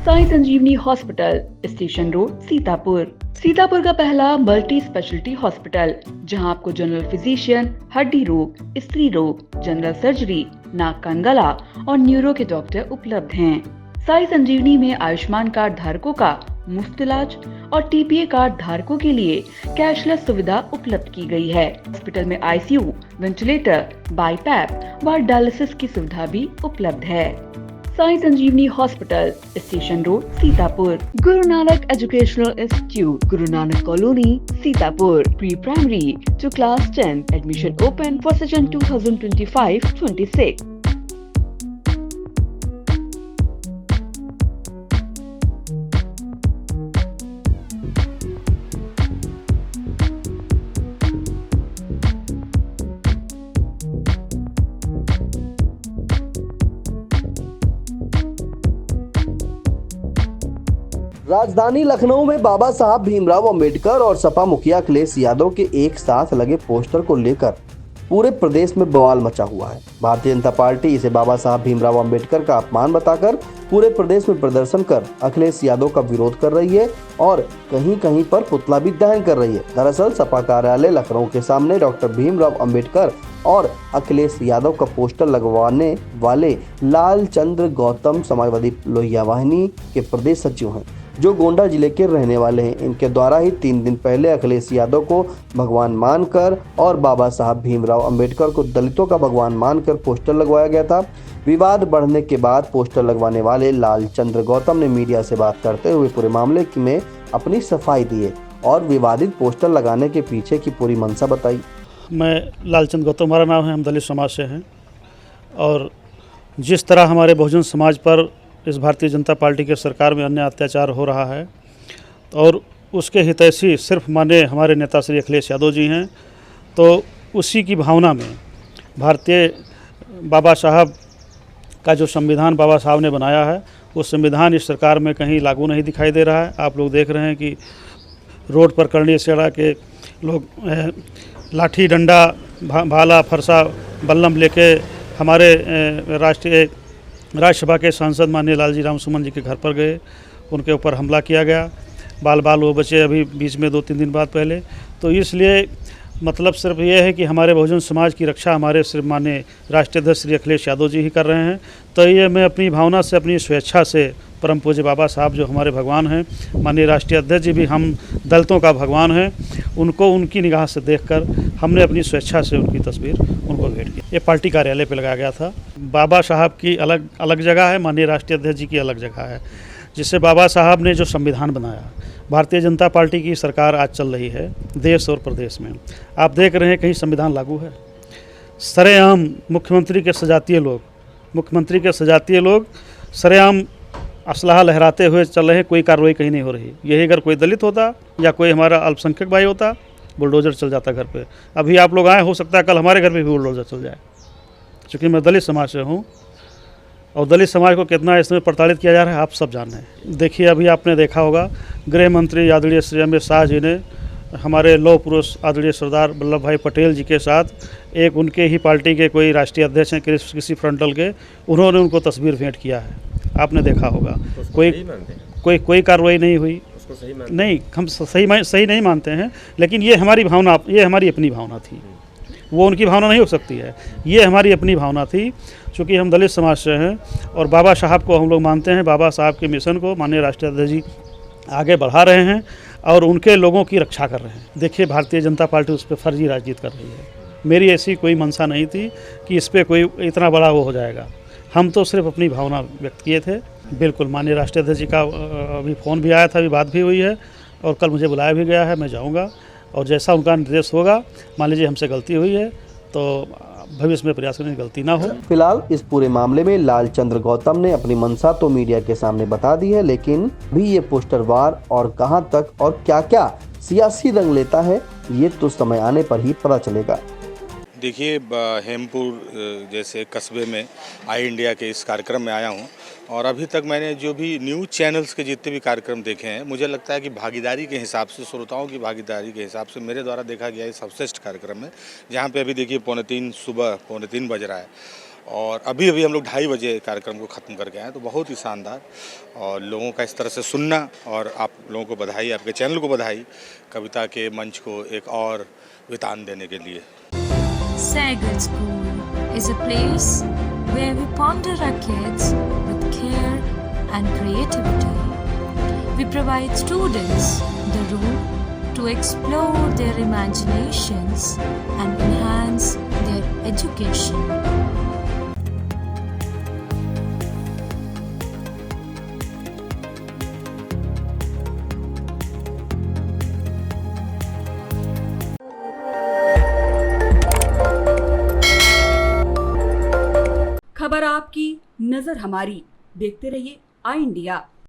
Sai Sanjeevani hospital, station road, Sitapur. Sitapur का पहला multi speciality hospital, जहां आपको जनरल फिजिशियन, हड्डी रोग, स्त्री रोग, जनरल सर्जरी, नाक कान गला और न्यूरो के डॉक्टर उपलब्ध हैं। साई संजीवनी में आयुष्मान कार्ड धारकों का मुफ्त इलाज और टीपीए कार्ड धारकों के लिए कैशलेस सुविधा उपलब्ध की गई है। हॉस्पिटल में आईसीयू, वेंटिलेटर, बाईपैप व डायलिसिस की सुविधा भी उपलब्ध है। Sai Sanjeevani hospital, station road, Sitapur. Guru Nanak educational institute, Guru Nanak colony, Sitapur. Pre primary to class 10. Admission open for session 2025-26. राजधानी लखनऊ में बाबा साहब भीमराव अंबेडकर और सपा मुखिया अखिलेश यादव के एक साथ लगे पोस्टर को लेकर पूरे प्रदेश में बवाल मचा हुआ है। भारतीय जनता पार्टी इसे बाबा साहब भीमराव अंबेडकर का अपमान बताकर पूरे प्रदेश में प्रदर्शन कर अखिलेश यादव का विरोध कर रही है और कहीं कहीं पर पुतला भी दहन कर रही है। दरअसल सपा कार्यालय लखनऊ के सामने डॉक्टर भीमराव अंबेडकर और अखिलेश यादव का पोस्टर लगवाने वाले लालचंद्र गौतम समाजवादी लोहिया वाहिनी के प्रदेश सचिव हैं, जो गोंडा जिले के रहने वाले हैं। इनके द्वारा ही 3 दिन पहले अखिलेश यादव को भगवान मानकर और बाबा साहब भीमराव अंबेडकर को दलितों का भगवान मानकर पोस्टर लगवाया गया था। विवाद बढ़ने के बाद पोस्टर लगवाने वाले लालचंद्र गौतम ने मीडिया से बात करते हुए पूरे मामले में अपनी सफाई दी है और विवादित पोस्टर लगाने के पीछे की पूरी मंशा बताई। मैं लालचंद्र गौतम, हमारा नाम है, हम दलित समाज से हैं और जिस तरह हमारे बहुजन समाज पर इस भारतीय जनता पार्टी के सरकार में अन्य अत्याचार हो रहा है और उसके हितैषी सिर्फ माने हमारे नेता श्री अखिलेश यादव जी हैं, तो उसी की भावना में भारतीय बाबा साहब का जो संविधान बाबा साहब ने बनाया है, वो संविधान इस सरकार में कहीं लागू नहीं दिखाई दे रहा है। आप लोग देख रहे हैं कि रोड पर करनी चढ़ा के लोग लाठी डंडा भाला फरसा बल्लम लेके हमारे राज्यसभा के सांसद माननीय लालजी रामसुमन जी के घर पर गए, उनके ऊपर हमला किया गया। बाल वो बचे अभी बीच में 2-3 दिन बाद पहले। तो इसलिए मतलब सिर्फ ये है कि हमारे बहुजन समाज की रक्षा हमारे सिर्फ माननीय राष्ट्रीय अध्यक्ष श्री अखिलेश यादव जी ही कर रहे हैं। तो ये मैं अपनी भावना से, अपनी स्वेच्छा से परम पूज्य बाबा साहब जो हमारे भगवान हैं, माननीय राष्ट्रीय अध्यक्ष जी भी हम दलितों का भगवान हैं, उनको उनकी निगाह से देखकर हमने अपनी स्वेच्छा से उनकी तस्वीर उनको भेंट की। ये पार्टी कार्यालय पे लगाया गया था। बाबा साहब की अलग अलग जगह है, माननीय राष्ट्रीय अध्यक्ष जी की अलग जगह है। जिससे बाबा साहब ने जो संविधान बनाया, भारतीय जनता पार्टी की सरकार आज चल रही है देश और प्रदेश में। आप देख रहे हैं कहीं संविधान लागू है? सरेआम मुख्यमंत्री के सजातीय लोग सरेआम असलहा लहराते हुए चल रहे हैं, कोई कार्रवाई कहीं नहीं हो रही। यही अगर कोई दलित होता या कोई हमारा अल्पसंख्यक भाई होता, बुलडोजर चल जाता घर पे। अभी आप लोग आए, हो सकता है कल हमारे घर पे भी बुलडोजर चल जाए। चूँकि मैं दलित समाज से हूँ और दलित समाज को कितना इसमें प्रताड़ित किया जा रहा है आप सब जान रहे हैं। देखिए, अभी आपने देखा होगा गृह मंत्री आदरणीय श्री अमित शाह जी ने हमारे लौह पुरुष आदरणीय सरदार वल्लभ भाई पटेल जी के साथ, एक उनके ही पार्टी के कोई राष्ट्रीय अध्यक्ष हैं किसी फ्रंटल के, उन्होंने उनको तस्वीर भेंट किया है। आपने देखा होगा। कोई कार्रवाई नहीं हुई। नहीं, हम सही नहीं मानते हैं, लेकिन ये हमारी अपनी भावना थी। वो उनकी भावना नहीं हो सकती है, ये हमारी अपनी भावना थी। चूँकि हम दलित समाज से हैं और बाबा साहब को हम लोग मानते हैं, बाबा साहब के मिशन को माननीय राष्ट्रीय अध्यक्ष जी आगे बढ़ा रहे हैं और उनके लोगों की रक्षा कर रहे हैं। देखिए, भारतीय जनता पार्टी उस पर फर्जी राजनीति कर रही है। मेरी ऐसी कोई मंशा नहीं थी कि इस पर कोई इतना बड़ा वो हो जाएगा। हम तो सिर्फ अपनी भावना व्यक्त किए थे। बिल्कुल, माननीय राष्ट्रीय अध्यक्ष जी का अभी फ़ोन भी आया था, अभी बात भी हुई है और कल मुझे बुलाया भी गया है। मैं जाऊंगा और जैसा उनका निर्देश होगा, मान लीजिए हमसे गलती हुई है तो भविष्य में प्रयास करें गलती ना हो। फिलहाल इस पूरे मामले में लालचंद्र गौतम ने अपनी मंशा तो मीडिया के सामने बता दी है, लेकिन भी ये पोस्टर वार और कहां तक और क्या-क्या सियासी रंग लेता है, ये तो समय आने पर ही पता चलेगा। देखिए, हेमपुर जैसे कस्बे में आई इंडिया के इस कार्यक्रम में आया हूं और अभी तक मैंने जो भी न्यूज़ चैनल्स के जितने भी कार्यक्रम देखे हैं, मुझे लगता है कि भागीदारी के हिसाब से, श्रोताओं की भागीदारी के हिसाब से मेरे द्वारा देखा गया ये सर्वश्रेष्ठ कार्यक्रम है। जहां पे अभी देखिए 2:45 सुबह 2:45 बज रहा है और अभी अभी हम लोग 2:30 बजे कार्यक्रम को ख़त्म करके आए, तो बहुत ही शानदार। और लोगों का इस तरह से सुनना, और आप लोगों को बधाई, आपके चैनल को बधाई कविता के मंच को एक और वितान देने के लिए। Sagal School is a place where we ponder our kids with care and creativity. We provide students the room to explore their imaginations and enhance their education. खबर आपकी, नजर हमारी। देखते रहिए आई इंडिया।